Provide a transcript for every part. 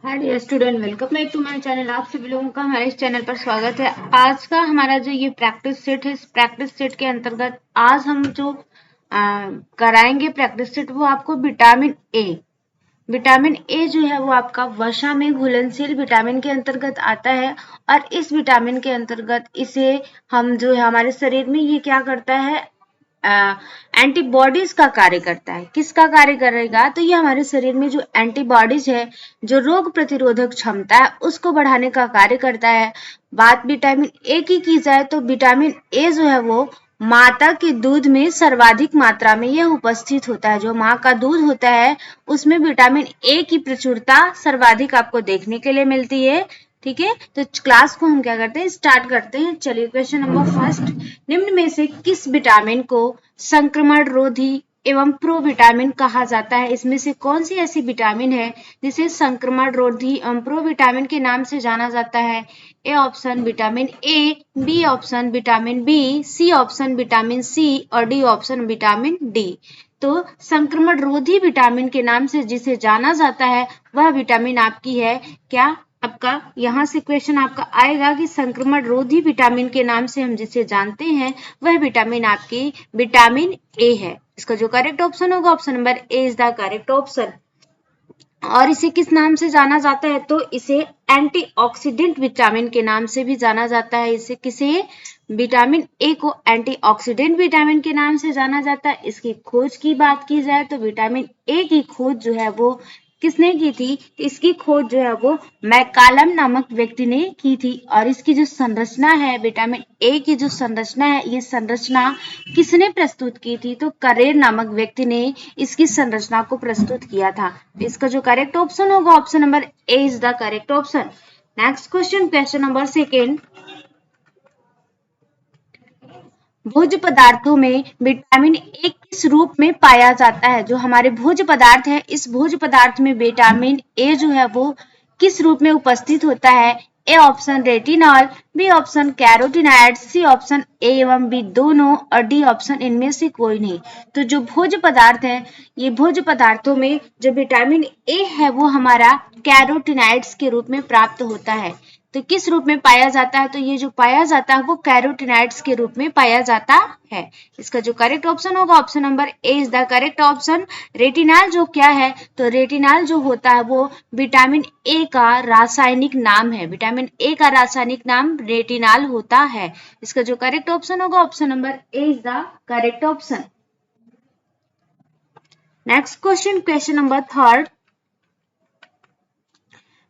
Hi dear student, welcome back to my channel. आप सभी लोगों का हमारे इस चैनल पर स्वागत है। आज का हमारा जो ये प्रैक्टिस सेट है, इस प्रैक्टिस सेट के अंतर्गत आज हम जो कराएंगे प्रैक्टिस सेट, वो आपको विटामिन ए जो है वो आपका वसा में घुलनशील विटामिन के अंतर्गत आता है। और इस विटामिन के अंतर्गत इसे हम जो है हमारे शरीर में ये क्या करता है, एंटीबॉडीज का कार्य करता है। किसका कार्य करेगा? तो ये हमारे शरीर में जो एंटीबॉडीज है, जो रोग प्रतिरोधक क्षमता है, उसको बढ़ाने का कार्य करता है। बात विटामिन ए की जाए तो विटामिन ए जो है वो माता के दूध में सर्वाधिक मात्रा में यह उपस्थित होता है। जो माँ का दूध होता है उसमें विटामिन ए की प्रचुरता सर्वाधिक आपको देखने के लिए मिलती है। ठीक है, तो क्लास को हम क्या करते हैं, स्टार्ट करते हैं। चलिए, क्वेश्चन नंबर फर्स्ट, निम्न में से किस विटामिन को संक्रमण रोधी एवं प्रो विटामिन कहा जाता है? इसमें से कौन सी ऐसी विटामिन है जिसे संक्रमण रोधी एवं प्रो विटामिन के नाम से जाना जाता है? A option vitamin A, B option vitamin B, C option vitamin C और डी ऑप्शन विटामिन डी। तो संक्रमण रोधी विटामिन के नाम से जिसे जाना जाता है वह विटामिन आपकी है क्या? आपका यहाँ से क्वेश्चन आपका आएगा कि संक्रमण रोधी विटामिन के नाम से हम जिसे जानते हैं वह विटामिन आपकी विटामिन ए है। इसका जो करेक्ट ऑप्शन होगा, option number A is the correct option. और इसे किस नाम से जाना जाता है? तो इसे एंटीऑक्सीडेंट विटामिन के नाम से भी जाना जाता है। इसे किसे? विटामिन ए को एंटीऑक्सीडेंट विटामिन के नाम से जाना जाता है। इसकी खोज की बात की जाए तो विटामिन ए की खोज जो है वो किसने की थी? इसकी खोज जो है वो मैकालम नामक व्यक्ति ने की थी। और इसकी जो संरचना है, विटामिन ए की जो संरचना है, ये संरचना किसने प्रस्तुत की थी? तो करेर नामक व्यक्ति ने इसकी संरचना को प्रस्तुत किया था। इसका जो करेक्ट ऑप्शन होगा, option number A is the correct option. Next question, question number second, भोज्य पदार्थों में विटामिन ए किस रूप में पाया जाता है? जो हमारे भोज्य पदार्थ है, इस भोज्य पदार्थ में विटामिन ए जो है वो किस रूप में उपस्थित होता है? A option retinol, B option carotenoid, C option A एवं बी दोनों और डी ऑप्शन इनमें से कोई नहीं। तो जो भोज्य पदार्थ है, ये भोज्य पदार्थों में जो विटामिन ए है वो हमारा कैरोटिनॉइड्स के रूप में प्राप्त होता है। तो किस रूप में पाया जाता है? तो ये जो पाया जाता है वो कैरोटिनॉइड्स के रूप में पाया जाता है। इसका जो करेक्ट ऑप्शन होगा, option number A is the correct option. Retinol जो क्या है? तो रेटिनॉल जो होता है वो विटामिन ए का रासायनिक नाम है। विटामिन ए का रासायनिक नाम रेटिनॉल होता है। इसका जो करेक्ट ऑप्शन होगा, option number A is the correct option. Next question, question number third,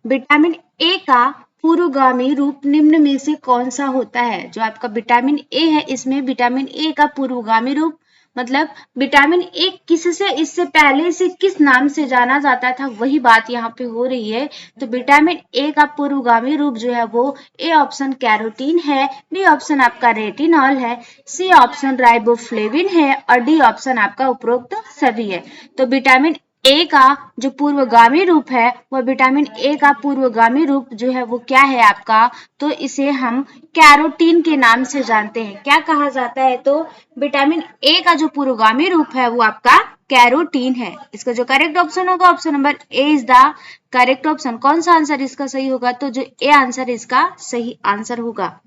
vitamin A का पूर्वगामी रूप निम्न में से कौन सा होता है? जो आपका विटामिन ए है, इसमें विटामिन ए का पूर्वगामी रूप मतलब विटामिन ए किससे, इससे पहले से किस नाम से जाना जाता था, वही बात यहाँ पे हो रही है। तो विटामिन ए का पूर्वगामी रूप जो है वो ए ऑप्शन कैरोटीन है, बी ऑप्शन आपका रेटिनॉल है, सी ऑप्शन राइबोफ्लेविन है और डी ऑप्शन आपका उपरोक्त सभी है। तो विटामिन ए का जो पूर्वगामी रूप है, वह विटामिन ए का पूर्वगामी रूप जो है वो क्या है आपका? तो इसे हम कैरोटीन के नाम से जानते हैं। क्या कहा जाता है? तो विटामिन ए का जो पूर्वगामी रूप है वो आपका कैरोटीन है। इसका जो करेक्ट ऑप्शन होगा, option number A is the correct option. कौन सा आंसर इसका सही होगा? तो जो ए आंसर इसका सही आंसर होगा।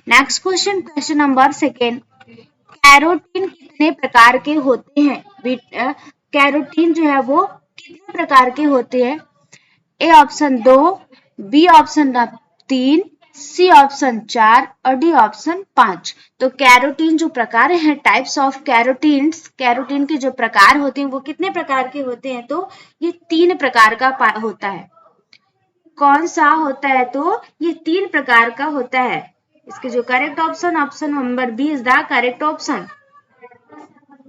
Next question, question number second, carotene कितने प्रकार के होते हैं? कैरोटीन जो है वो कितने प्रकार के होते हैं? A option 2, B option 3, C option 4 और डी ऑप्शन 5। तो कैरोटीन जो प्रकार है, टाइप्स ऑफ कैरोटीन्स, कैरोटीन के जो प्रकार होते हैं वो कितने प्रकार के होते हैं? तो ये 3 प्रकार का होता है। कौन सा होता है? तो ये 3 प्रकार का होता है। इसके जो correct option, option number B is the correct option.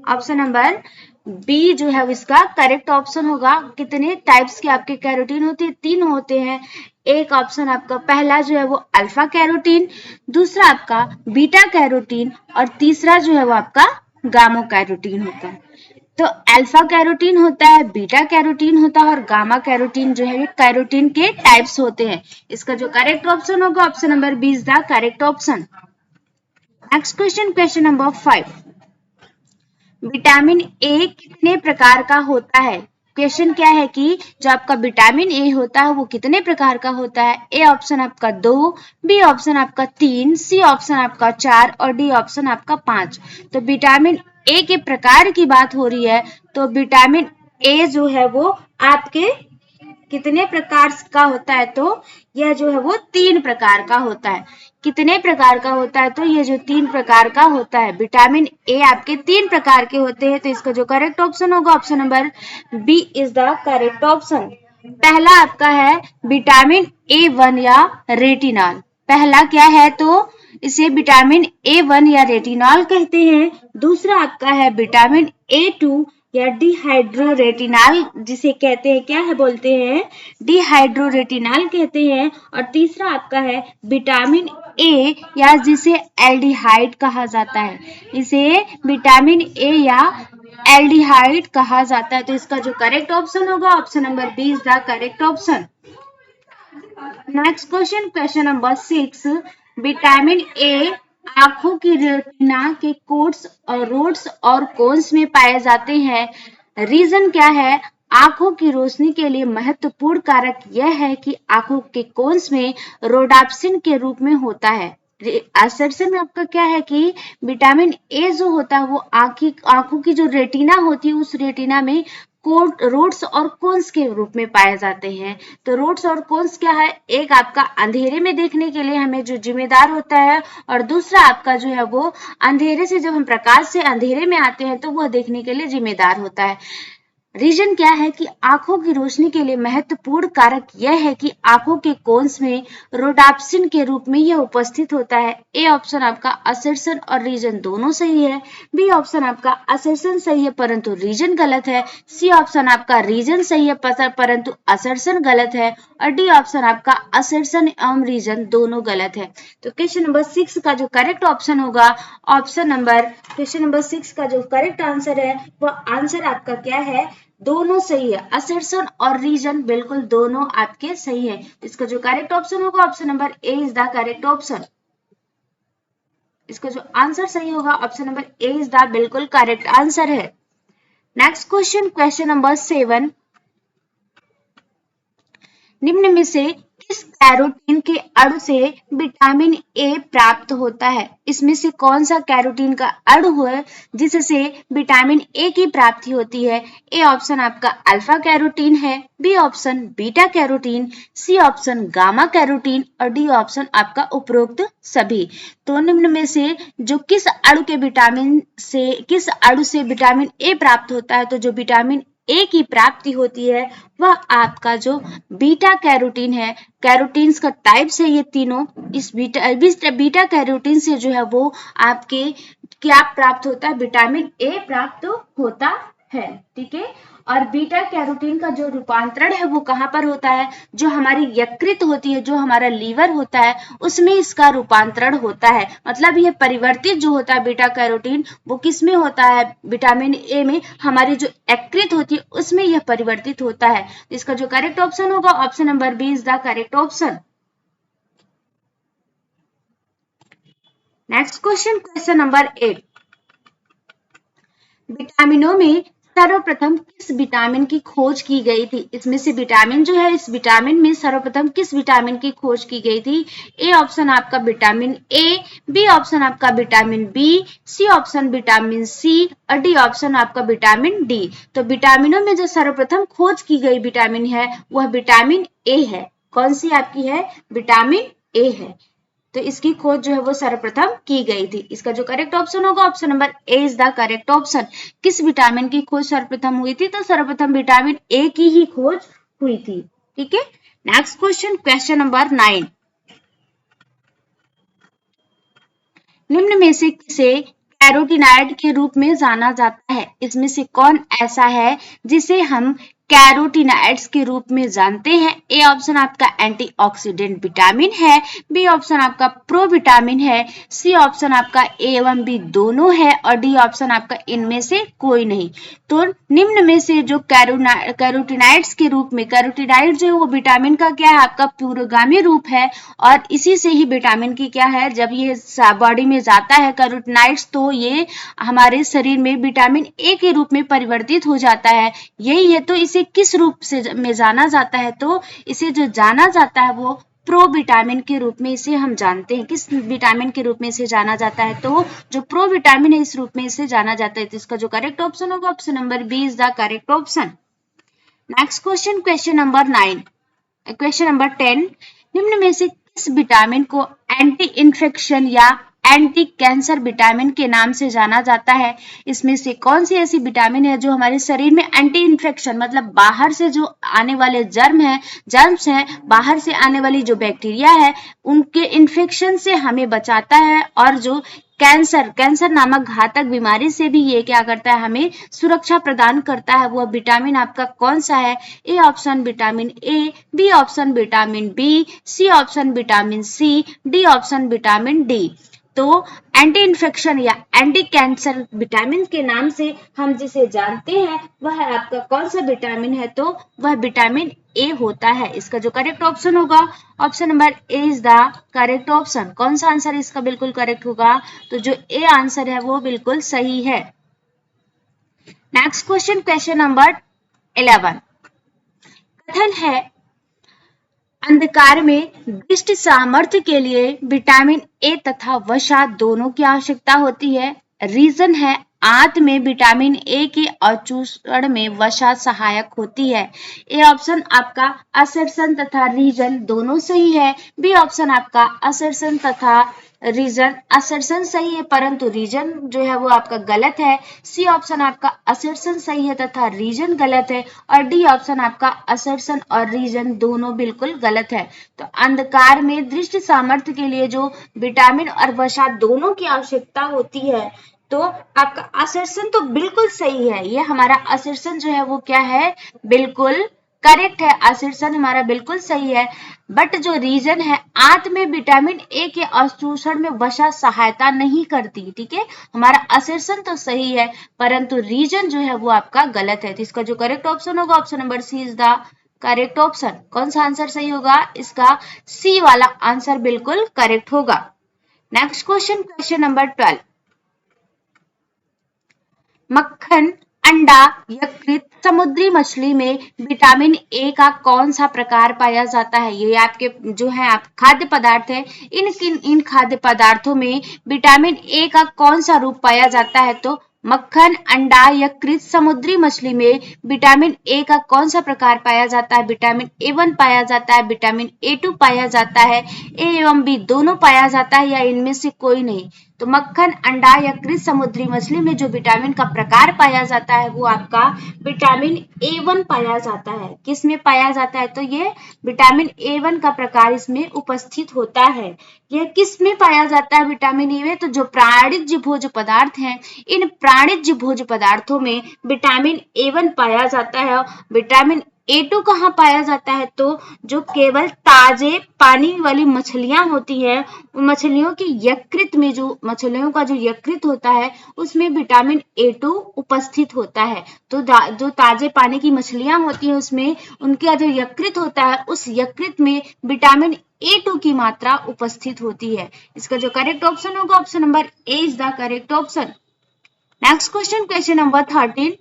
Option number B जो है इसका करेक्ट ऑप्शन होगा। कितने टाइप्स के आपके कैरोटीन होते हैं? 3 होते हैं। एक ऑप्शन आपका पहला जो है वो अल्फा कैरोटीन, दूसरा आपका बीटा कैरोटीन और तीसरा जो है वो आपका गामा कैरोटीन होता है। तो अल्फा कैरोटीन होता है, बीटा कैरोटीन होता है और गामा कैरोटीन जो है ये कैरोटीन के टाइप्स होते हैं। इसका जो करेक्ट ऑप्शन होगा, option number B is the correct option. Next question, question number 5, vitamin A कितने प्रकार का होता है? क्वेश्चन क्या है कि जो आपका विटामिन ए होता है वो कितने प्रकार का होता है? ए ऑप्शन आपका 2, बी ऑप्शन आपका 3, सी ऑप्शन आपका 4 और डी ऑप्शन आपका 5। तो विटामिन ए के प्रकार की बात हो रही है, तो विटामिन ए जो है वो आपके कितने प्रकार का होता है? तो यह जो है वो 3 प्रकार का होता है। कितने प्रकार का होता है? तो ये जो 3 प्रकार का होता है, विटामिन ए आपके 3 प्रकार के होते हैं। तो इसका जो करेक्ट ऑप्शन होगा option number B is the correct option. पहला आपका है विटामिन A1 या रेटिनॉल। पहला क्या है? तो इसे विटामिन A1 या रेटिनॉल कहते हैं। दूसरा आपका है विटामिन A2 या डिहाइड्रोरेटिनॉल, जिसे कहते हैं क्या है बोलते हैं? डिहाइड्रोरेटिनॉल कहते हैं। और तीसरा आपका है विटामिन ए या जिसे एल्डिहाइड कहा जाता है। इसे विटामिन ए या एल्डिहाइड कहा जाता है। तो इसका जो करेक्ट ऑप्शन होगा option number B is the correct option. Next question, question number 6, vitamin A आंखों की रेटिना के कोट्स और रोड्स और कोन्स में पाए जाते हैं। रीजन क्या है? आंखों की रोशनी के लिए महत्वपूर्ण कारक यह है कि आंखों के कोन्स में रोडाप्सिन के रूप में होता है। असर्शन में आपका क्या है कि विटामिन ए जो होता है वो आंखों की जो रेटिना होती है उस रेटिना में रोड्स और कोन्स के रूप में पाए जाते हैं। तो रोड्स और कोन्स क्या है? एक आपका अंधेरे में देखने के लिए हमें जो जिम्मेदार होता है, और दूसरा आपका जो है वो अंधेरे से, जब हम प्रकाश से अंधेरे में आते हैं तो वह देखने के लिए जिम्मेदार होता है। रीजन क्या है कि आंखों की रोशनी के लिए महत्वपूर्ण कारक यह है कि आंखों के कोन्स में रोडाप्सिन के रूप में यह उपस्थित होता है। ए ऑप्शन आपका असर्शन और रीजन दोनों सही है। बी ऑप्शन आपका असर्शन सही है परंतु रीजन गलत है। सी ऑप्शन आपका रीजन सही है परंतु असर्शन गलत है। और डी ऑप्शन आपका असर्शन एवं रीजन दोनों गलत है। तो क्वेश्चन नंबर 6 का जो करेक्ट ऑप्शन होगा ऑप्शन नंबर, क्वेश्चन नंबर 6 का जो करेक्ट आंसर है वह आंसर आपका क्या है? दोनों सही है। असर्शन और रीजन बिल्कुल दोनों आपके सही है। इसका जो करेक्ट ऑप्शन होगा option number A is the correct option. इसका जो आंसर सही होगा option number A is the बिल्कुल करेक्ट आंसर है। नेक्स्ट क्वेश्चन, क्वेश्चन नंबर 7, निम्न में से किस कैरोटीन के अणु से विटामिन ए प्राप्त होता है? इसमें से कौन सा कैरोटीन का अणु है जिससे विटामिन ए की प्राप्ति होती है? ए ऑप्शन आपका अल्फा कैरोटीन है, B option beta carotene, C option gamma carotene और डी ऑप्शन आपका उपरोक्त सभी। तो निम्न में से जो किस अणु से विटामिन ए प्राप्त होता है? तो जो विटामिन ए की प्राप्ति होती है वह आपका जो बीटा कैरोटीन है। कैरोटीन्स का टाइप्स है ये तीनों। इस बीटा कैरोटीन से जो है वो आपके क्या प्राप्त होता है? विटामिन ए प्राप्त होता है। ठीक है। और बीटा कैरोटीन का जो रूपांतरण है वो कहाँ पर होता है? जो हमारी यकृत होती है, जो हमारा लीवर होता है, उसमें इसका रूपांतरण होता है। मतलब ये परिवर्तित जो होता है बीटा कैरोटीन वो किस में होता है? विटामिन ए में हमारी जो यकृत होती है उसमें यह परिवर्तित होता है। इसका जो करेक्ट ऑप्शन होगा option number B is the correct option. Next question, question number 8, विटामिनों में सर्वप्रथम किस विटामिन की खोज की गई थी? इसमें से विटामिन जो है, इस विटामिन में सर्वप्रथम किस विटामिन की खोज की गई थी? ए ऑप्शन आपका विटामिन ए, बी ऑप्शन आपका vitamin B, C option vitamin C और डी ऑप्शन आपका विटामिन डी। तो विटामिनों में जो सर्वप्रथम खोज की गई विटामिन है वह विटामिन ए है। कौन सी आपकी है? विटामिन ए है। तो इसकी खोज जो है वो सर्वप्रथम की गई थी। इसका जो करेक्ट ऑप्शन होगा option number A is the correct option. किस विटामिन की खोज सर्वप्रथम हुई थी? तो सर्वप्रथम विटामिन ए की ही खोज हुई थी। ठीक है। नेक्स्ट क्वेश्चन, क्वेश्चन नंबर 9, निम्न में से किसे कैरोटीनॉइड के रूप में जाना जाता है? इसमें से कौन ऐसा है जिसे हम कैरोटीनॉइड्स के रूप में जानते हैं? ए ऑप्शन आपका एंटीऑक्सीडेंट विटामिन है, बी ऑप्शन आपका प्रोविटामिन है, सी ऑप्शन आपका ए एवं बी दोनों है और डी ऑप्शन आपका इनमें से कोई नहीं। तो निम्न में से जो कैरोटीनॉइड्स के रूप में, कैरोटीनॉइड जो है वो विटामिन का क्या है? आपका पूर्वगामी रूप है और इसी से ही विटामिन की क्या है? जब ये बॉडी में जाता है कैरोटीनॉइड्स तो ये हमारे शरीर में विटामिन ए के रूप में परिवर्तित हो जाता है। यही है, तो इसे इसे किस रूप से में जाना जाता है, तो इसे जो जाना जाता है वो प्रो विटामिन के रूप में इसे हम जानते हैं। किस विटामिन के रूप में इसे जाना जाता है, तो जो प्रो विटामिन है इस रूप में इसे जाना जाता है। तो इसका जो करेक्ट ऑप्शन होगा option number B is the correct option. Next question, question number 9, question number 10, निम्न में से किस विटामिन को एंटी इन्फेक्शन या एंटी कैंसर विटामिन के नाम से जाना जाता है? इसमें से कौन सी ऐसी विटामिन है जो हमारे शरीर में एंटी इन्फेक्शन मतलब बाहर से जो आने वाले जर्म्स हैं, बाहर से आने वाली जो बैक्टीरिया है उनके इन्फेक्शन से हमें बचाता है, और जो कैंसर नामक घातक बीमारी से भी ये क्या करता है, हमें सुरक्षा प्रदान करता है। वो विटामिन आपका कौन सा है? A option vitamin A, B option vitamin B, C option vitamin C, D option vitamin D. तो एंटी इन्फेक्शन या एंटी कैंसर विटामिन के नाम से हम जिसे जानते हैं वह आपका कौन सा विटामिन है, तो वह विटामिन ए होता है। इसका जो करेक्ट ऑप्शन होगा option number A is the correct option. कौन सा आंसर इसका बिल्कुल करेक्ट होगा, तो जो ए आंसर है वो बिल्कुल सही है। नेक्स्ट क्वेश्चन, क्वेश्चन नंबर 11, कथन है अंधकार में दृष्टि सामर्थ्य के लिए विटामिन ए तथा वसा दोनों की आवश्यकता होती है। रीजन है आंत में विटामिन ए के अवशोषण में वसा सहायक होती है। ए ऑप्शन आपका असर्शन तथा रीजन दोनों सही है। बी ऑप्शन आपका असर्शन तथा रीजन, असर्शन सही है परंतु रीजन जो है वो आपका गलत है। सी ऑप्शन आपका असर्शन सही है तथा रीजन गलत है, और डी ऑप्शन आपका असर्शन और रीजन दोनों बिल्कुल गलत है। तो अंधकार में दृष्टि सामर्थ्य के लिए जो विटामिन और वसा दोनों की आवश्यकता होती है, तो आपका असर्शन तो बिल्कुल सही है। ये हमारा असर्शन जो है वो क्या है, बिल्कुल करेक्ट है। असर्शन हमारा बिल्कुल सही है, बट जो रीजन है आंत में विटामिन ए के अवशोषण में वसा सहायता नहीं करती। ठीक है, हमारा असर्शन तो सही है परंतु रीजन जो है वो आपका गलत है। तो इसका जो करेक्ट ऑप्शन होगा option number C is the correct option. कौन सा आंसर सही होगा, इसका सी वाला आंसर बिल्कुल करेक्ट होगा। नेक्स्ट क्वेश्चन, क्वेश्चन नंबर 12, मक्खन, अंडा, यकृत, समुद्री मछली में विटामिन ए का कौन सा प्रकार पाया जाता है? ये आपके जो है आप खाद्य पदार्थ है, इन खाद्य पदार्थों में विटामिन ए का कौन सा रूप पाया जाता है? तो मक्खन, अंडा, यकृत, समुद्री मछली में विटामिन ए का कौन सा प्रकार पाया जाता है? विटामिन ए1 पाया जाता है, विटामिन ए2 पाया जाता है, ए एवं बी दोनों पाया जाता है, या इनमें से कोई नहीं? तो मक्खन, अंडा, यकृत, समुद्री मछली में जो विटामिन का प्रकार पाया जाता है वो आपका विटामिन ए1 पाया जाता है। किस में पाया जाता है? तो ये विटामिन ए1 का प्रकार इसमें उपस्थित होता है। यह किस में पाया जाता है विटामिन ए? तो जो प्राणिज भोज्य पदार्थ हैं, इन प्राणिज भोज्य पदार्थों में विटामिन ए1 पाया जाता है। विटामिन ए2 कहाँ पाया जाता है? तो जो केवल ताजे पानी वाली मछलियां होती हैं, उन मछलियों की यकृत में, जो मछलियों का जो यकृत होता है उसमें विटामिन ए2 उपस्थित होता है। तो जो ताजे पानी की मछलियां होती हैं उसमें उनका जो यकृत होता है उस यकृत में विटामिन ए2 की मात्रा उपस्थित होती है। इसका जो करेक्ट ऑप्शन होगा option number A is the correct option. Next question, question number 13,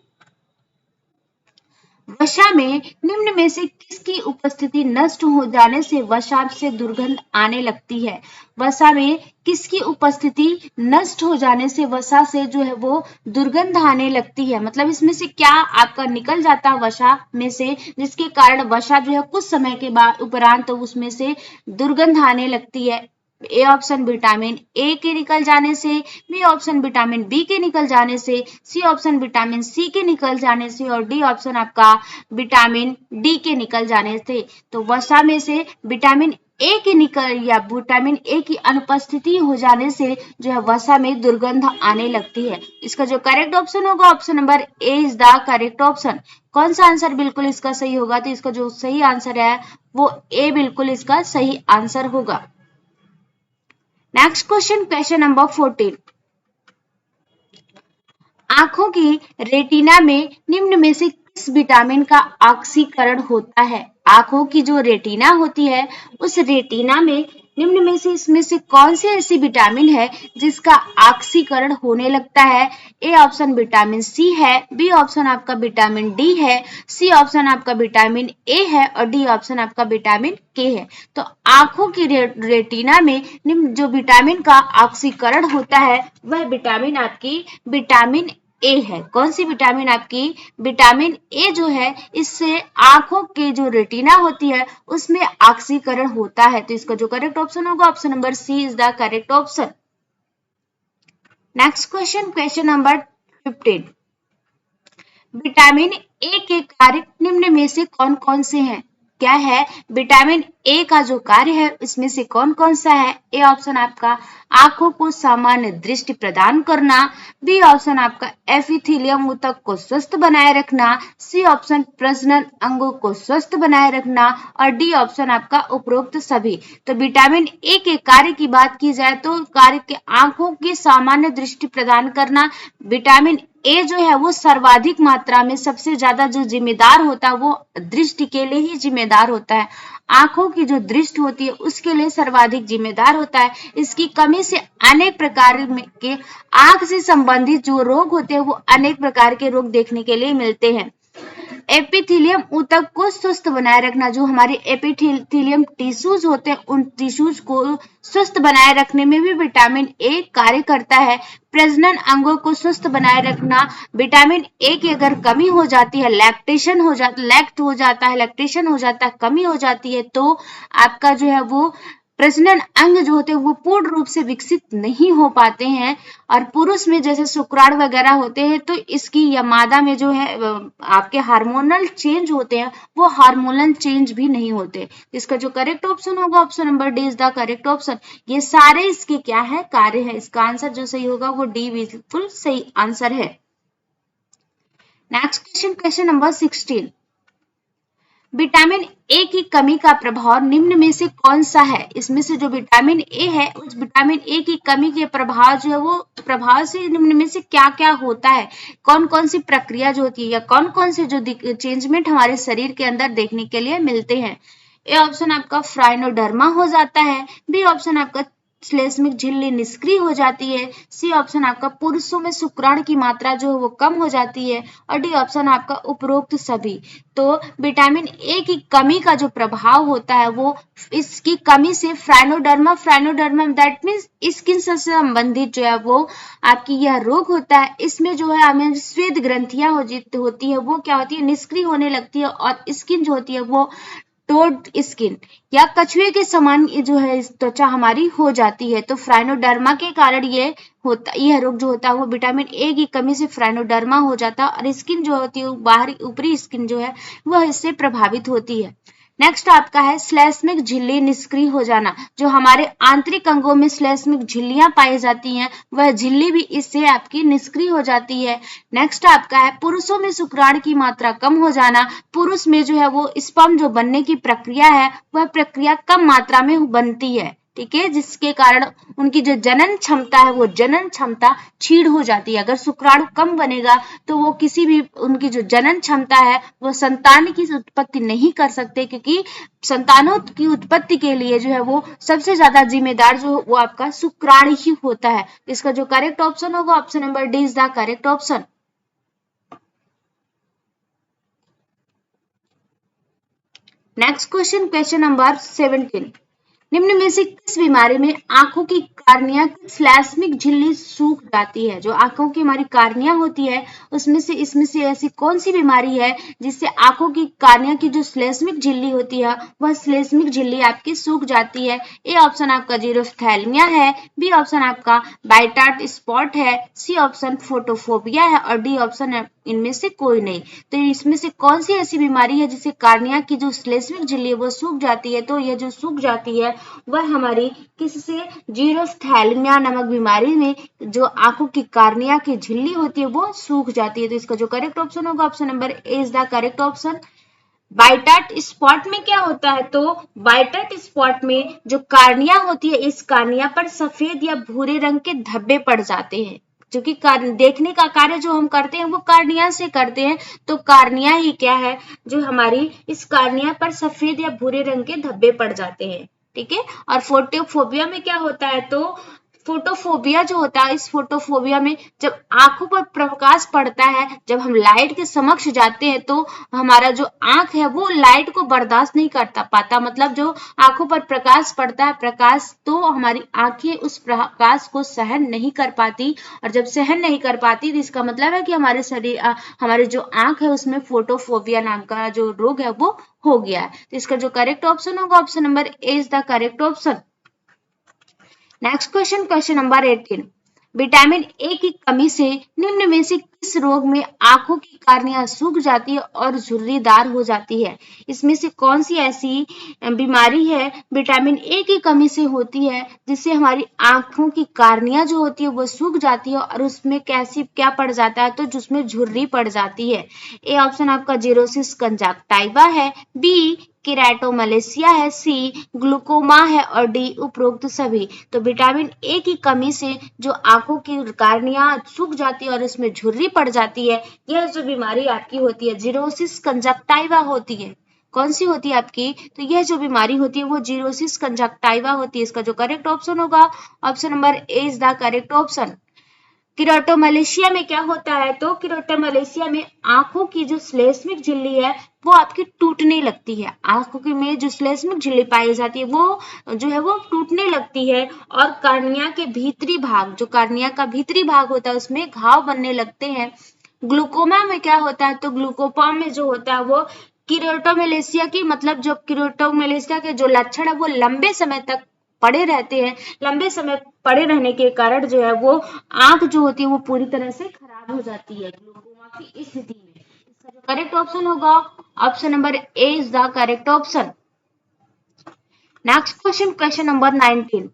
वसा में निम्न में से किसकी उपस्थिति नष्ट हो जाने से वसा से दुर्गंध आने लगती है? वसा में किसकी उपस्थिति नष्ट हो जाने से वसा से जो है वो दुर्गंध आने लगती है? मतलब इसमें से क्या आपका निकल जाता है वसा में से, जिसके कारण वसा जो है कुछ समय के बाद उपरांत तो उसमें से दुर्गंध आने लगती है? ए ऑप्शन विटामिन ए के निकल जाने से, बी ऑप्शन विटामिन बी के निकल जाने से, सी ऑप्शन विटामिन सी के निकल जाने से, और डी ऑप्शन आपका विटामिन डी के निकल जाने से। तो वसा में से विटामिन ए के निकल या विटामिन ए की अनुपस्थिति हो जाने से जो है वसा में दुर्गंध आने लगती है। इसका जो करेक्ट ऑप्शन होगा option number A is the correct option. कौन सा आंसर बिल्कुल इसका सही होगा? तो इसका जो सही आंसर है वो ए बिल्कुल इसका सही आंसर होगा। नेक्स्ट क्वेश्चन, क्वेश्चन नंबर 14, आंखों की रेटिना में निम्न में से किस विटामिन का ऑक्सीकरण होता है? आंखों की जो रेटिना होती है उस रेटिना में निम्न में से इसमें से कौन सी ऐसी विटामिन है जिसका ऑक्सीकरण होने लगता है? ए ऑप्शन विटामिन सी है, बी ऑप्शन आपका विटामिन डी है, सी ऑप्शन आपका विटामिन ए है और डी ऑप्शन आपका विटामिन के है। तो आंखों की रेटिना में निम्न जो विटामिन का ऑक्सीकरण होता है वह विटामिन आपकी विटामिन ए है। कौन सी विटामिन आपकी? विटामिन ए जो है इससे आंखों के जो रेटिना होती है उसमें ऑक्सीकरण होता है। तो इसका जो करेक्ट ऑप्शन होगा option number C is the correct option. Next question, question number 15। Vitamin A के कार्य निम्न में से कौन कौन से हैं? क्या है विटामिन ए का जो कार्य है इसमें से कौन कौन सा है? ए ऑप्शन आपका आंखों को सामान्य दृष्टि प्रदान करना, बी ऑप्शन आपका एपिथेलियम ऊतक को स्वस्थ बनाए रखना, सी ऑप्शन प्रजनन अंगों को स्वस्थ बनाए रखना और डी ऑप्शन आपका उपरोक्त सभी। तो विटामिन ए के कार्य की बात की जाए तो कार्य के आंखों की सामान्य दृष्टि प्रदान करना। विटामिन ए जो है वो सर्वाधिक मात्रा में सबसे ज्यादा जो जिम्मेदार होता है वो दृष्टि के लिए ही जिम्मेदार होता है। आंखों की जो दृष्टि होती है उसके लिए सर्वाधिक जिम्मेदार होता है। इसकी कमी से अनेक प्रकार के आंख से संबंधित जो रोग होते हैं वो अनेक प्रकार के रोग देखने के लिए मिलते हैं। एपिथेलियम ऊतक को स्वस्थ बनाए रखना, जो हमारे एपिथेलियम टिश्यूज होते हैं उन टिश्यूज को स्वस्थ बनाए रखने में भी विटामिन ए कार्य करता है। प्रजनन अंगों को स्वस्थ बनाए रखना, विटामिन ए की अगर कमी हो जाती है, लैक्टेशन हो जाता है, कमी हो जाती है तो आपका जो है वो प्रजनन अंग जो होते हैं वो पूर्ण रूप से विकसित नहीं हो पाते हैं। और पुरुष में जैसे शुक्राणु वगैरह होते हैं तो इसकी या मादा में जो है आपके हार्मोनल चेंज होते हैं वो हार्मोनल चेंज भी नहीं होते। इसका जो करेक्ट ऑप्शन होगा option number D is the correct option. ये सारे इसके क्या है? कार्य है। इसका आंसर जो सही होगा वो डी बिल्कुल सही आंसर है। Next question, question number 16। Vitamin A की कमी का प्रभाव निम्न में से कौन सा है? इसमें से जो विटामिन ए है उस विटामिन ए की कमी के प्रभाव जो है वो प्रभाव से निम्न में से क्या क्या होता है? कौन कौन सी प्रक्रिया जो होती है या कौन कौन से जो चेंजमेंट हमारे शरीर के अंदर देखने के लिए मिलते हैं? ए ऑप्शन आपका फ्राइनोडर्मा हो जाता है, बी ऑप्शन आपका श्लेष्मिक झिल्ली निष्क्रिय हो जाती है, सी ऑप्शन आपका पुरुषों में शुक्राणु की मात्रा जो है वो कम हो जाती है और डी ऑप्शन आपका उपरोक्त सभी। तो विटामिन ए की कमी का जो प्रभाव होता है वो इसकी कमी से फ्राइनोडर्मा दैट मीन्स स्किन से संबंधित जो है वो आपकी यह रोग होता है। इसमें जो है हमें श्वेत ग्रंथियां होती है वो क्या होती है? निष्क्रिय होने लगती है और स्किन जो होती है वो टोड स्किन या कछुए के समान जो है त्वचा हमारी हो जाती है। तो फ्राइनोडर्मा के कारण यह रोग जो होता है वो विटामिन ए की कमी से फ्राइनोडर्मा हो जाता है और स्किन जो होती है बाहरी ऊपरी स्किन जो है वह इससे प्रभावित होती है। नेक्स्ट आपका है श्लेष्मिक झिल्ली निष्क्रिय हो जाना। जो हमारे आंतरिक अंगों में श्लेष्मिक झिल्लियां पाई जाती हैं वह झिल्ली भी इससे आपकी निष्क्रिय हो जाती है। नेक्स्ट आपका है पुरुषों में शुक्राणु की मात्रा कम हो जाना। पुरुष में जो है वो स्पर्म जो बनने की प्रक्रिया है वह प्रक्रिया कम मात्रा में बनती है, ठीक है, जिसके कारण उनकी जो जनन क्षमता है वो जनन क्षमता क्षीण हो जाती है। अगर शुक्राणु कम बनेगा तो वो किसी भी उनकी जो जनन क्षमता है वो संतान की उत्पत्ति नहीं कर सकते, क्योंकि संतानों की उत्पत्ति के लिए जो है वो सबसे ज्यादा जिम्मेदार जो वो आपका शुक्राणु ही होता है। इसका जो करेक्ट ऑप्शन होगा option number D is the correct option. Next question, question number 17। निम्न में से किस बीमारी में आंखों की कार्निया की श्लेष्मिक झिल्ली सूख जाती है? जो आंखों की हमारी कार्निया होती है उसमें से इसमें से ऐसी कौन सी बीमारी है जिससे आंखों की कार्निया की जो श्लेष्मिक झिल्ली होती है वह श्लेष्मिक झिल्ली आपकी सूख जाती है? ए ऑप्शन आपका जीरोफ्थैल्मिया है, बी ऑप्शन आपका बाइटार्ट स्पॉट है, सी ऑप्शन फोटोफोबिया है और डी ऑप्शन इनमें से कोई नहीं। तो इसमें से कौन सी ऐसी बीमारी है जिससे कार्निया की जो श्लेष्मिक झिल्ली है वो सूख जाती है? तो यह जो सूख जाती है वह हमारी किससे? जीरोफ्थैल्मिया नामक बीमारी में जो आंखों की कार्निया की झिल्ली होती है वो सूख जाती है। तो इसका जो करेक्ट ऑप्शन होगा option number A is the correct option. Bitot's spot में क्या होता है? तो बाइटार्ट स्पॉट में जो कार्निया होती है इस कार्निया पर सफेद या भूरे रंग के धब्बे पड़ जाते हैं, जो कि देखने का कार्य जो हम करते हैं वो कार्निया से करते हैं। तो कार्निया ही क्या है? जो हमारी इस कार्निया पर सफेद या भूरे रंग के धब्बे पड़ जाते हैं। ठीक है। और फोटोफोबिया में क्या होता है, तो फोटोफोबिया जो होता है, इस फोटोफोबिया में जब आंखों पर प्रकाश पड़ता है, जब हम लाइट के समक्ष जाते हैं तो हमारा जो आंख है वो लाइट को बर्दाश्त नहीं करता पाता, मतलब जो आंखों पर प्रकाश पड़ता है प्रकाश, तो हमारी आंखें उस प्रकाश को सहन नहीं कर पाती, और जब सहन नहीं कर पाती तो इसका मतलब है कि हमारे शरीर हमारे जो आंख है उसमें फोटोफोबिया नाम का जो रोग है वो हो गया है। तो इसका जो करेक्ट ऑप्शन होगा, option number A is the correct option. Next question, question number 18। Vitamin A की कमी से निम्न में से किस रोग में आंखों की कार्निया सूख जाती है और झुर्रीदार हो जाती है? इसमें से कौन सी ऐसी बीमारी है विटामिन ए की कमी से होती है जिससे हमारी आंखों की कार्निया जो होती है वो सूख जाती है और उसमें कैसी क्या पड़ जाता है, तो जिसमें झुर्री पड़ जाती है। ए ऑप्शन आपका जीरोसिस कंजक्टाइवा है, बी केराटोमलेशिया है, सी ग्लूकोमा है और डी उपरोक्त सभी। तो विटामिन ए की कमी से जो आंखों की कार्निया सूख जाती है और इसमें झुर्री पड़ जाती है, यह जो बीमारी आपकी होती है जीरोसिस कंजक्टाइवा होती है। कौन सी होती है आपकी, तो यह जो बीमारी होती है वो जीरोसिस कंजक्टाइवा होती है। इसका जो करेक्ट ऑप्शन होगा, option number A is the correct option. Keratomalacia में क्या होता है, तो किरोटोमलेशिया में आंखों की जो श्लेष्मिक झिल्ली है वो आपकी टूटने लगती है। आंखों की में जो श्लेष्मिक झिल्ली पाई जाती है वो जो है वो टूटने लगती है, और कार्निया के भीतरी भाग, जो कार्निया का भीतरी भाग होता है उसमें घाव बनने लगते हैं। ग्लूकोमा में क्या होता है, तो ग्लूकोमा में जो होता है वो किरोटोमलेशिया की, मतलब जो किरोटोमलेशिया के जो लक्षण है वो लंबे समय तक पड़े रहते हैं। लंबे समय पड़े रहने के कारण जो है वो आंख जो होती है वो पूरी तरह से खराब हो जाती है ग्लूकोमा की स्थिति में। इसका जो करेक्ट ऑप्शन होगा, option number A is the correct option. Next question, question number 19।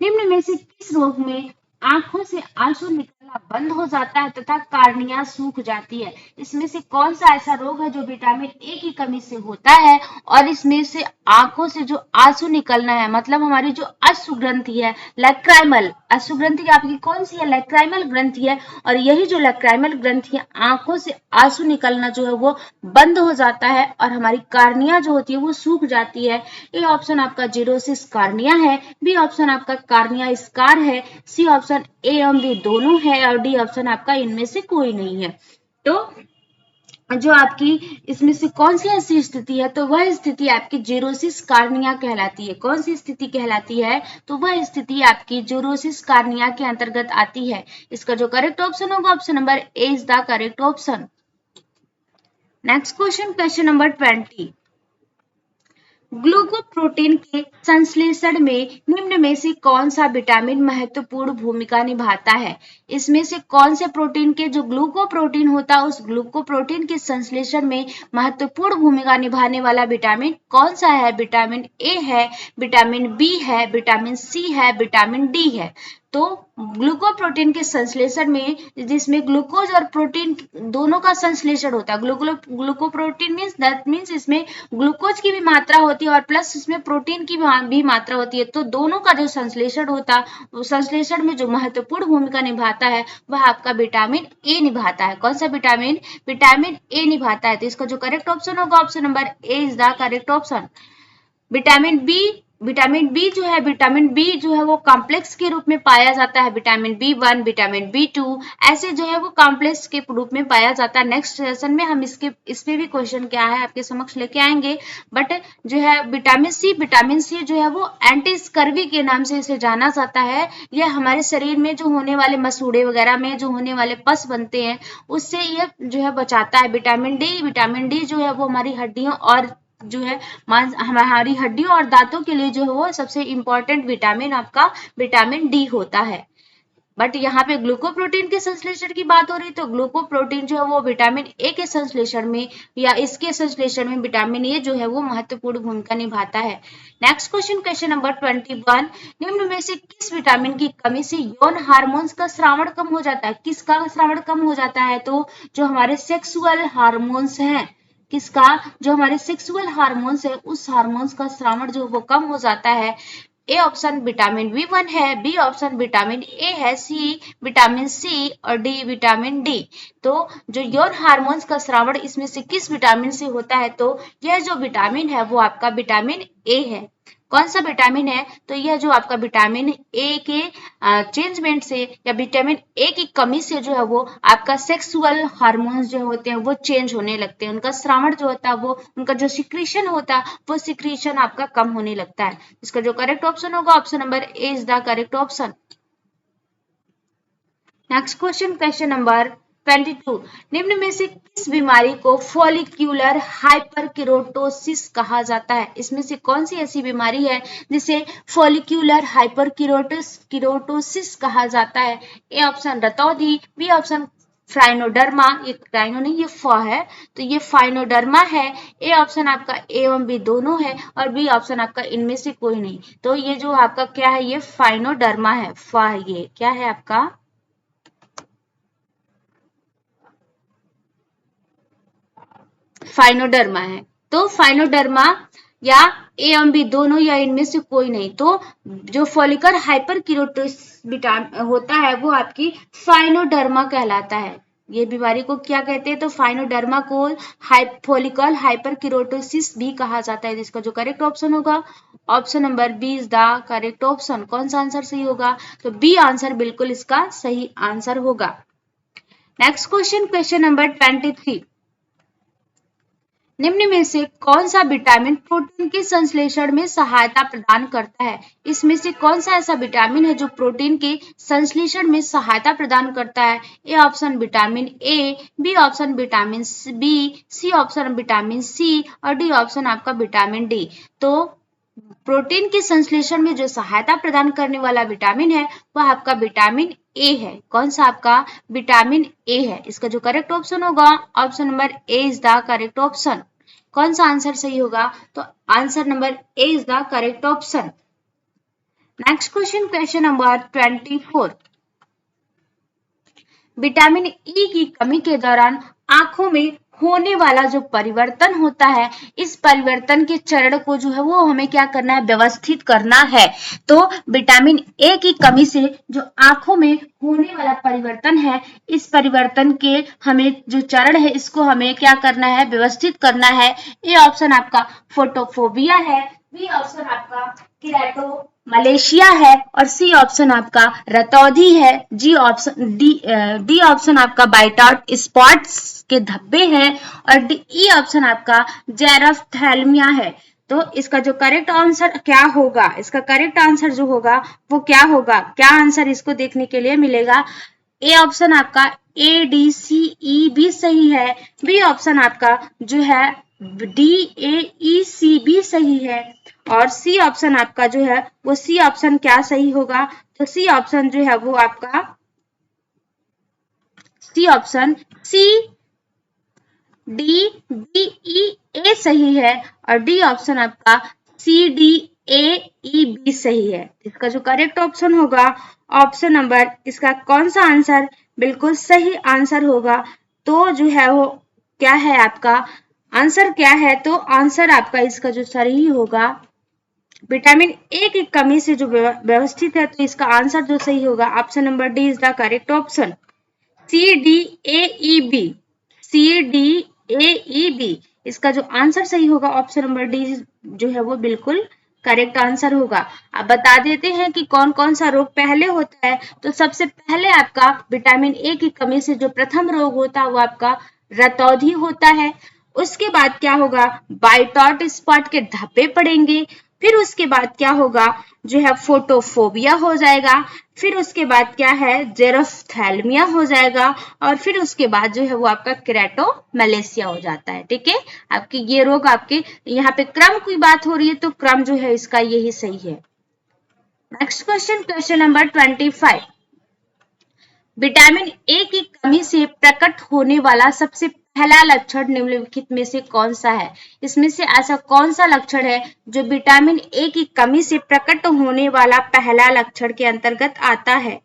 निम्न में से किस रोग में आंखों से आंसू निकलना बंद हो जाता है तथा कार्निया सूख जाती है? इसमें से कौन सा ऐसा रोग है जो विटामिन ए की कमी से होता है और इसमें से आंखों से जो आंसू निकलना है, मतलब हमारी जो अश्रु ग्रंथि है, लैक्राइमल अश्रु ग्रंथि आपकी कौन सी है, लैक्राइमल ग्रंथि है, और यही जो लैक्राइमल ग्रंथि है आंखों से आंसू निकलना जो है वो बंद हो जाता है और हमारी कार्निया जो होती है वो सूख जाती है। ए ऑप्शन आपका जीरोसिस कार्निया है, बी ऑप्शन आपका कार्निया स्कार है, सी ऑप्शन ए एवं बी दोनों है और डी ऑप्शन आपका इनमें से कोई नहीं है। तो जो आपकी इसमें से कौन सी ऐसी स्थिति है, तो वह स्थिति आपकी जीरोसिस कार्निया कहलाती है। कौन सी स्थिति कहलाती है, तो वह स्थिति आपकी जीरोसिस कार्निया के अंतर्गत आती है। इसका जो करेक्ट ऑप्शन होगा, option number A is the correct option. Next question, question number 20। ग्लूकोप्रोटीन के संश्लेषण में निम्न में से कौन सा विटामिन महत्वपूर्ण भूमिका निभाता है? इसमें से कौन से प्रोटीन के जो ग्लूकोप्रोटीन होता है उस ग्लूकोप्रोटीन के संश्लेषण में महत्वपूर्ण भूमिका निभाने वाला विटामिन कौन सा है? विटामिन ए है, विटामिन बी है, विटामिन सी है, विटामिन डी है। तो ग्लूकोप्रोटीन के संश्लेषण में जिसमें ग्लूकोज और प्रोटीन दोनों का संश्लेषण होता है, ग्लूकोप्रोटीन मीन्स इसमें ग्लूकोज की भी मात्रा होती है और प्लस इसमें प्रोटीन की भी मात्रा होती है, तो दोनों का जो संश्लेषण होता है वो संश्लेषण में जो महत्वपूर्ण भूमिका निभाता है वह आपका विटामिन ए निभाता है। कौन सा विटामिन? विटामिन ए निभाता है। तो इसका जो करेक्ट ऑप्शन होगा, option number A is the correct option. Vitamin B जो है वो कॉम्प्लेक्स के रूप में पाया जाता है। विटामिन बी1, विटामिन बी2 ऐसे जो है वो कॉम्प्लेक्स के रूप में पाया जाता है। नेक्स्ट सेशन में हम इस पे भी क्वेश्चन क्या है आपके समक्ष लेके आएंगे। बट जो है विटामिन सी जो है वो एंटी स्कर्वी के नाम से इसे जाना जाता है। यह हमारे शरीर में जो होने वाले मसूड़े वगैरह में जो होने वाले पस बनते हैं उससे यह जो है बचाता है। विटामिन डी जो है वो हमारी हड्डियों और जो है हमारी हड्डियों और दांतों के लिए जो है वो सबसे इंपॉर्टेंट विटामिन आपका विटामिन डी होता है। बट यहाँ पे ग्लूकोप्रोटीन के संश्लेषण की बात हो रही तो ग्लूकोप्रोटीन जो है वो विटामिन ए के संश्लेषण में या इसके संश्लेषण में विटामिन ए जो है वो महत्वपूर्ण भूमिका निभाता है। Next question, question number 21। निम्न में से किस विटामिन की कमी से यौन हार्मोन्स का स्रावण कम हो जाता है? किसका स्रावण कम हो जाता है? तो जो हमारे सेक्सुअल हार्मोन्स हैं, किसका? जो हमारे सेक्सुअल हार्मोन्स है उस हार्मोन्स का स्रावण जो वो कम हो जाता है। ए ऑप्शन विटामिन बी1 है, बी ऑप्शन विटामिन ए है, सी विटामिन सी और डी विटामिन डी। तो जो यौन हार्मोन्स का स्रावण इसमें से किस विटामिन से होता है? तो यह जो विटामिन है वो आपका विटामिन ए है। कौन सा विटामिन है? तो यह जो आपका विटामिन ए के चेंजमेंट से या विटामिन ए की कमी से जो है वो आपका सेक्सुअल हार्मोन्स जो होते हैं वो चेंज होने लगते हैं, उनका स्रावण जो होता है वो उनका जो सिक्रीशन होता है वो सिक्रीशन आपका कम होने लगता है। इसका जो करेक्ट ऑप्शन होगा option number A is the correct option. Next question, question number 22, निम्न में से किस बीमारी को फॉलिक्यूलर हाइपरकिरोटोसिस कहा जाता है? इसमें से कौन सी ऐसी बीमारी है जिसे फॉलिक्यूलर हाइपरकिरोटोसिस कहा जाता है? ए ऑप्शन रतौंधी, बी ऑप्शन फाइनोडर्मा, ये राइनो नहीं ये फ है तो ये फाइनोडर्मा है। ए ऑप्शन आपका ए एवं बी दोनों है और बी ऑप्शन आपका इनमें से कोई नहीं। तो ये जो आपका क्या है, ये फाइनोडर्मा है, फ ये क्या है आपका फाइनोडर्मा है। तो फाइनोडर्मा या ए एवं बी दोनों या इनमें से कोई नहीं। तो जो फॉलिकल हाइपरकिरोटोसिस होता है वो आपकी फाइनोडर्मा कहलाता है। ये बीमारी को क्या कहते हैं? तो फाइनोडर्मा को फॉलिकल हाइपरकिरोटोसिस भी कहा जाता है। जिसका जो करेक्ट ऑप्शन होगा option number B is the correct option. कौन सा आंसर सही होगा? तो बी आंसर बिल्कुल इसका सही आंसर होगा। नेक्स्ट क्वेश्चन, क्वेश्चन नंबर 23, निम्न में से कौन सा विटामिन प्रोटीन के संश्लेषण में सहायता प्रदान करता है? इसमें से कौन सा ऐसा विटामिन है जो प्रोटीन के संश्लेषण में सहायता प्रदान करता है? A option vitamin A, B option vitamin B, C option vitamin C और डी ऑप्शन आपका विटामिन डी। तो प्रोटीन के संश्लेषण में जो सहायता प्रदान करने वाला विटामिन है वह आपका विटामिन ए है। कौन सा आपका विटामिन ए है? इसका जो करेक्ट ऑप्शन होगा option number A is the correct option. कौन सा आंसर सही होगा? तो answer number A is the correct option. Next question, question number 24, vitamin E की कमी के दौरान आंखों में होने वाला जो परिवर्तन होता है, इस परिवर्तन के चरण को जो है वो हमें क्या करना है? व्यवस्थित करना है। तो विटामिन ए की कमी से जो आंखों में होने वाला परिवर्तन है, इस परिवर्तन के हमें जो चरण है इसको हमें क्या करना है? व्यवस्थित करना है। ए ऑप्शन आपका फोटोफोबिया है, बी ऑप्शन आपका किरेटो मलेशिया है और सी ऑप्शन आपका रतौंधी है, डी ऑप्शन आपका बाइटॉट स्पॉट्स के धब्बे हैं और ई ऑप्शन आपका जेरोफ्थैल्मिया है। तो इसका जो करेक्ट आंसर क्या होगा? इसका करेक्ट आंसर जो होगा वो क्या होगा? क्या आंसर इसको देखने के लिए मिलेगा? ए ऑप्शन आपका ए डी सी ई भी सही है, बी ऑप्शन आपका जो है डी ए ई सी भी सही है और सी ऑप्शन आपका जो है वो सी ऑप्शन क्या सही होगा? तो सी ऑप्शन जो है वो आपका C option C D D E A सही है और डी ऑप्शन आपका सी डी ए ई बी सही है। इसका जो करेक्ट ऑप्शन होगा ऑप्शन नंबर इसका कौन सा आंसर बिल्कुल सही आंसर होगा? तो जो है वो क्या है आपका आंसर क्या है? तो आंसर आपका इसका जो सही होगा विटामिन ए की कमी से जो व्यवस्थित है, तो इसका आंसर जो सही होगा option number D is the correct option. C D A E B, C D A E B, इसका जो आंसर सही होगा ऑप्शन नंबर डी जो है वो बिल्कुल करेक्ट आंसर होगा। अब बता देते हैं कि कौन कौन सा रोग पहले होता है। तो सबसे पहले आपका विटामिन ए की कमी से जो प्रथम रोग होता है वो आपका रतौंधी होता है। उसके बाद क्या होगा? बाइटॉट स्पॉट के धब्बे पड़ेंगे। फिर उसके बाद क्या होगा? जो है फोटोफोबिया हो जाएगा। फिर उसके बाद क्या है? जेरोफ्थैल्मिया हो जाएगा और फिर उसके बाद जो है वो आपका किरेटोमलेशिया हो जाता है। ठीक है, आपकी ये रोग आपके यहाँ पे क्रम की बात हो रही है तो क्रम जो है इसका यही सही है। Next question, question number 25, vitamin A की कमी से प्रकट होने वाला सबसे पहला लक्षण निम्नलिखित में से कौन सा है? इसमें से ऐसा कौन सा लक्षण है जो विटामिन ए की कमी से प्रकट होने वाला पहला लक्षण के अंतर्गत आता है?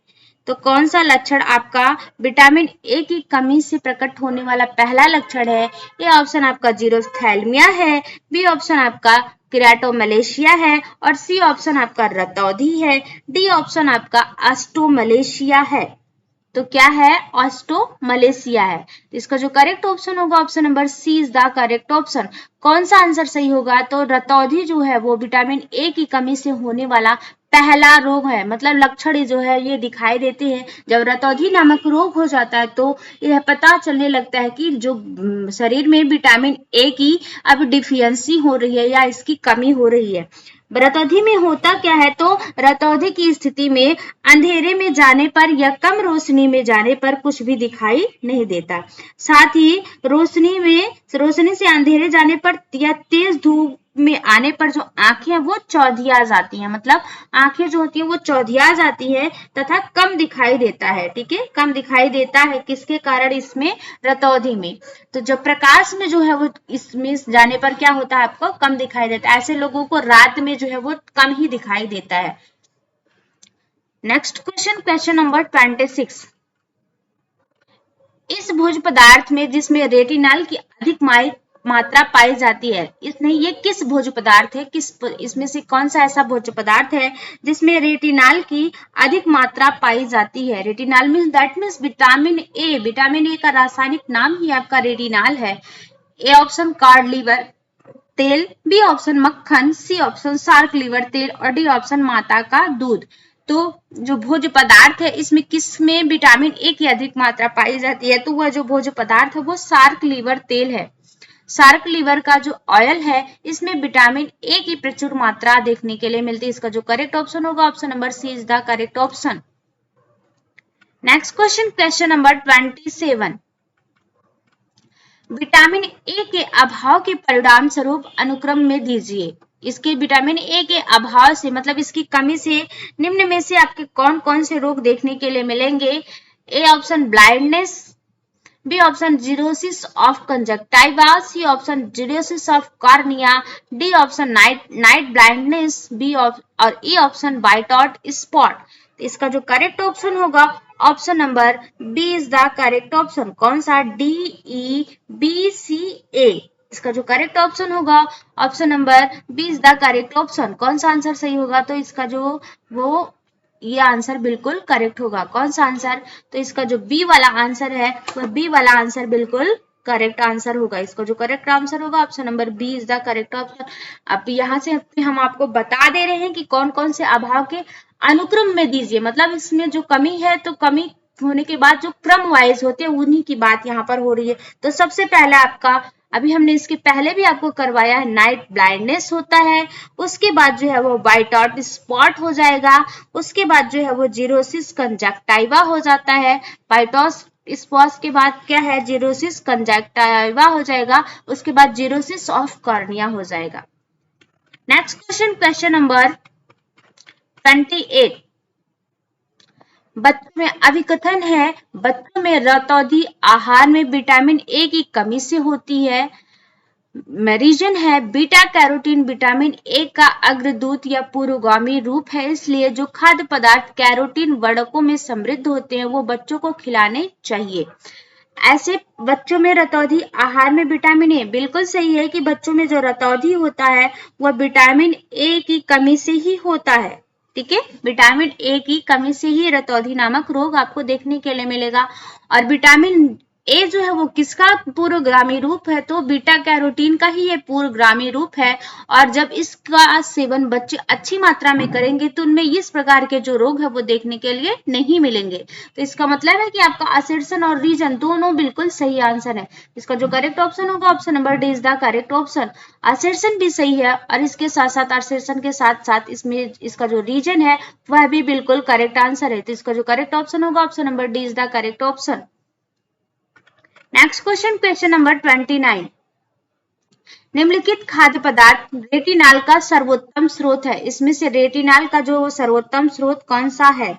तो कौन सा लक्षण आपका विटामिन ए की कमी से प्रकट होने वाला पहला लक्षण है? ए ऑप्शन आपका जीरोथैल्मिया है, बी ऑप्शन आपका किरेटोमलेशिया है और सी ऑप्शन आपका रतौंधी है, डी ऑप्शन आपका ऑस्टोमलेशिया है। तो क्या है, ऑस्टोमलेशिया है। इसका जो करेक्ट ऑप्शन होगा option number C is the correct option. कौन सा आंसर सही होगा, तो रतौंधी जो है वो विटामिन ए की कमी से होने वाला पहला रोग है। मतलब लक्षण जो है ये दिखाई देते हैं जब रतौंधी नामक रोग हो जाता है, तो यह पता चलने लगता है कि जो शरीर में विटामिन ए की अब डिफियंसी हो रही है या इसकी कमी हो रही है। रतौंधी में होता क्या है, तो रतौंधी की स्थिति में अंधेरे में जाने पर या कम रोशनी में जाने पर कुछ भी दिखाई नहीं देता। साथ ही रोशनी से अंधेरे जाने पर या तेज धूप में आने पर जो आंखें वो चौधिया जाती हैं, मतलब आंखें जो होती हैं वो चौधिया जाती है तथा कम दिखाई देता है। ठीक है, कम दिखाई देता है किसके कारण, इसमें रतौंधी में। तो जब प्रकाश में जो है वो इसमें जाने पर क्या होता है, आपको कम दिखाई देता है। ऐसे लोगों को रात में जो है वो कम ही दिखाई देता है। Next question, question number 26। इस भोज्य पदार्थ में जिसमें रेटिनॉल की अधिक मात्रा पाई जाती है, इसमें ये किस भोज्य पदार्थ है, इसमें से कौन सा ऐसा भोज्य पदार्थ है जिसमें रेटिनॉल की अधिक मात्रा पाई जाती है। Retinol means that means vitamin A. Vitamin A का रासायनिक नाम ही आपका रेटिनॉल है। ए ऑप्शन कार्ड लीवर तेल, बी ऑप्शन मक्खन, सी ऑप्शन शार्क लीवर तेल और डी ऑप्शन माता का दूध। तो जो भोज्य पदार्थ है इसमें किसमें विटामिन ए की अधिक मात्रा पाई जाती है, तो वह जो भोज्य पदार्थ है वो शार्क लीवर तेल है। शार्क लीवर का जो ऑयल है इसमें विटामिन ए की प्रचुर मात्रा देखने के लिए मिलती है। इसका जो करेक्ट ऑप्शन होगा option number C is the correct option. Next question, question number 27। Vitamin A के अभाव के परिणाम स्वरूप अनुक्रम में दीजिए। इसके विटामिन ए के अभाव से मतलब इसकी कमी से निम्न में से आपके कौन कौन से रोग देखने के लिए मिलेंगे। A option blindness, B option xerosis of conjunctiva, C option xerosis of cornea, D option night blindness, B और E option white out spot. इसका जो करेक्ट ऑप्शन होगा option number B is the correct option. कौन सा, D E B C A. इसका जो correct option होगा option number B is the correct option. कौन सा आंसर सही होगा, तो इसका जो वो ये आंसर बिल्कुल करेक्ट होगा। कौन सा आंसर, तो इसका जो बी वाला आंसर है वह बी वाला आंसर बिल्कुल करेक्ट आंसर होगा। इसका जो करेक्ट आंसर होगा option number B is the correct option. अब यहाँ से हम आपको बता दे रहे हैं कि कौन कौन से अभाव के अनुक्रम में दीजिए, मतलब इसमें जो कमी है तो कमी होने के बाद जो क्रम वाइज होते हैं उन्हीं की बात यहाँ पर हो रही है। तो सबसे पहले आपका, अभी हमने इसके पहले भी आपको करवाया है, नाइट ब्लाइंडनेस होता है। उसके बाद जो है वो व्हाइट आउट स्पॉट हो जाएगा। उसके बाद जो है वो जीरोसिस कंजक्टाइवा हो जाता है। व्हाइट आउट स्पॉट के बाद क्या है, जीरोसिस कंजक्टाइवा हो जाएगा। उसके बाद जीरोसिस ऑफ कॉर्निया हो जाएगा। Next question, question number 28। बच्चों में अभिकथन है, बच्चों में रतौंधी आहार में विटामिन ए की कमी से होती है। रीजन है बीटा कैरोटीन विटामिन ए का अग्रदूत या पूर्वगामी रूप है, इसलिए जो खाद्य पदार्थ कैरोटीन वर्णकों में समृद्ध होते हैं वो बच्चों को खिलाने चाहिए। ऐसे बच्चों में रतौंधी आहार में विटामिन ए, बिल्कुल सही है कि बच्चों में जो रतौंधी होता है वह विटामिन ए की कमी से ही होता है। ठीक है, विटामिन ए की कमी से ही रतौंधी नामक रोग आपको देखने के लिए मिलेगा। और विटामिन ए जो है वो किसका पूर्वगामी रूप है, तो बीटा कैरोटीन का ही ये पूर्वगामी रूप है। और जब इसका सेवन बच्चे अच्छी मात्रा में करेंगे तो उनमें इस प्रकार के जो रोग है वो देखने के लिए नहीं मिलेंगे। तो इसका मतलब है कि आपका असर्शन और रीजन दोनों बिल्कुल सही आंसर है। इसका जो करेक्ट ऑप्शन होगा option number D is the correct option. Assertion भी सही है और इसके साथ साथ असर्शन के साथ साथ इसमें इसका जो रीजन है वह भी बिल्कुल करेक्ट आंसर है। तो इसका जो करेक्ट ऑप्शन होगा option number D is the correct option. Next question, question number 29। निम्नलिखित खाद्य पदार्थ रेटिनॉल का सर्वोत्तम स्रोत है। इसमें से रेटिनॉल का जो सर्वोत्तम स्रोत कौन सा है,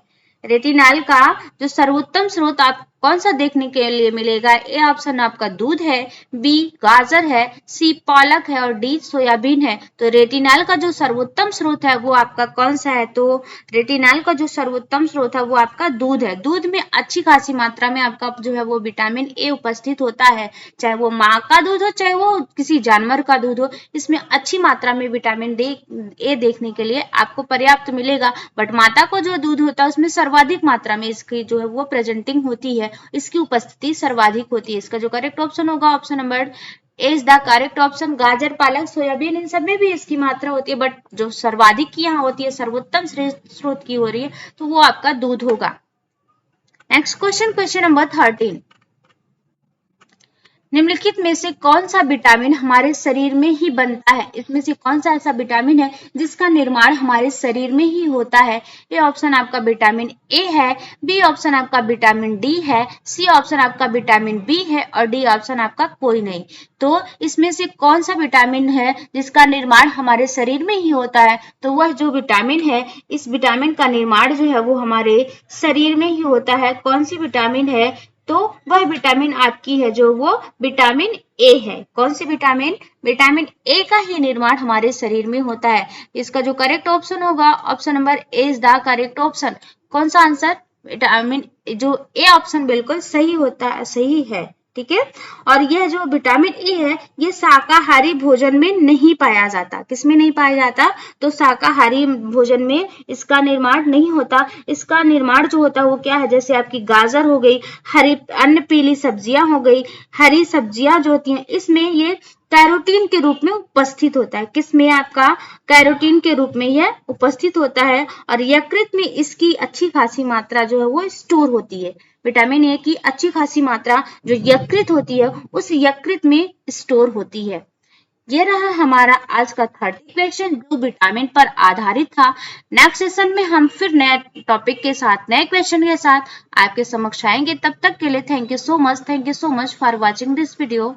रेटिनॉल का जो सर्वोत्तम स्रोत आप कौन सा देखने के लिए मिलेगा? ए ऑप्शन आपका दूध है, बी गाजर है, सी पालक है और डी सोयाबीन है। तो रेटिनॉल का जो सर्वोत्तम स्रोत है वो आपका कौन सा है? तो रेटिनॉल का जो सर्वोत्तम स्रोत है वो आपका दूध है। दूध में अच्छी खासी मात्रा में आपका जो है वो विटामिन ए उपस्थित होता है, चाहे वो माँ का दूध हो चाहे वो किसी जानवर का दूध हो, इसमें अच्छी मात्रा में विटामिन ए देखने के लिए आपको पर्याप्त मिलेगा। बट माता को जो दूध होता है उसमें सर्वाधिक मात्रा में इसकी जो है वो प्रेजेंटिंग होती है, इसकी उपस्थिति सर्वाधिक होती है। इसका जो करेक्ट ऑप्शन होगा option number A is the correct option. गाजर, पालक, सोयाबीन इन सब में भी इसकी मात्रा होती है, बट जो सर्वाधिक की यहाँ होती है, सर्वोत्तम स्रोत की हो रही है, तो वो आपका दूध होगा। Next question, question number 13। निम्नलिखित में से कौन सा विटामिन हमारे शरीर में ही बनता है? इसमें से कौन सा ऐसा विटामिन है जिसका निर्माण हमारे शरीर में ही होता है? ए ऑप्शन आपका विटामिन ए है, बी ऑप्शन आपका विटामिन डी है, सी ऑप्शन आपका विटामिन बी है और डी ऑप्शन आपका कोई नहीं। तो इसमें से कौन सा विटामिन है जिसका निर्माण हमारे शरीर में ही होता है? तो वह जो विटामिन है, इस विटामिन का निर्माण जो है वो हमारे शरीर में ही होता है। कौन सी विटामिन है? तो वह विटामिन आपकी है जो वो विटामिन ए है। कौन सी विटामिन? विटामिन ए का ही निर्माण हमारे शरीर में होता है। इसका जो करेक्ट ऑप्शन होगा option number A is the correct option. कौन सा आंसर? विटामिन जो ए ऑप्शन बिल्कुल सही होता है, सही है, ठीक है। और यह जो विटामिन ए है ये शाकाहारी भोजन में नहीं पाया जाता। किसमें नहीं पाया जाता? तो शाकाहारी भोजन में इसका निर्माण नहीं होता। इसका निर्माण जो होता है वो क्या है? जैसे आपकी गाजर हो गई, हरी अन्य पीली सब्जियां हो गई, हरी सब्जियां जो होती हैं इसमें ये कैरोटीन के रूप में उपस्थित होता है। किसमें? आपका कैरोटीन के रूप में यह उपस्थित होता है और यकृत में इसकी अच्छी खासी मात्रा जो है वो स्टोर होती है। विटामिन ए की अच्छी खासी मात्रा जो यकृत होती है उस यकृत में स्टोर होती है। ये रहा हमारा आज का 30 क्वेश्चन जो विटामिन पर आधारित था। नेक्स्ट सेशन में हम फिर नए टॉपिक के साथ, नए क्वेश्चन के साथ आपके समक्ष आएंगे। तब तक के लिए thank you so much for watching this video.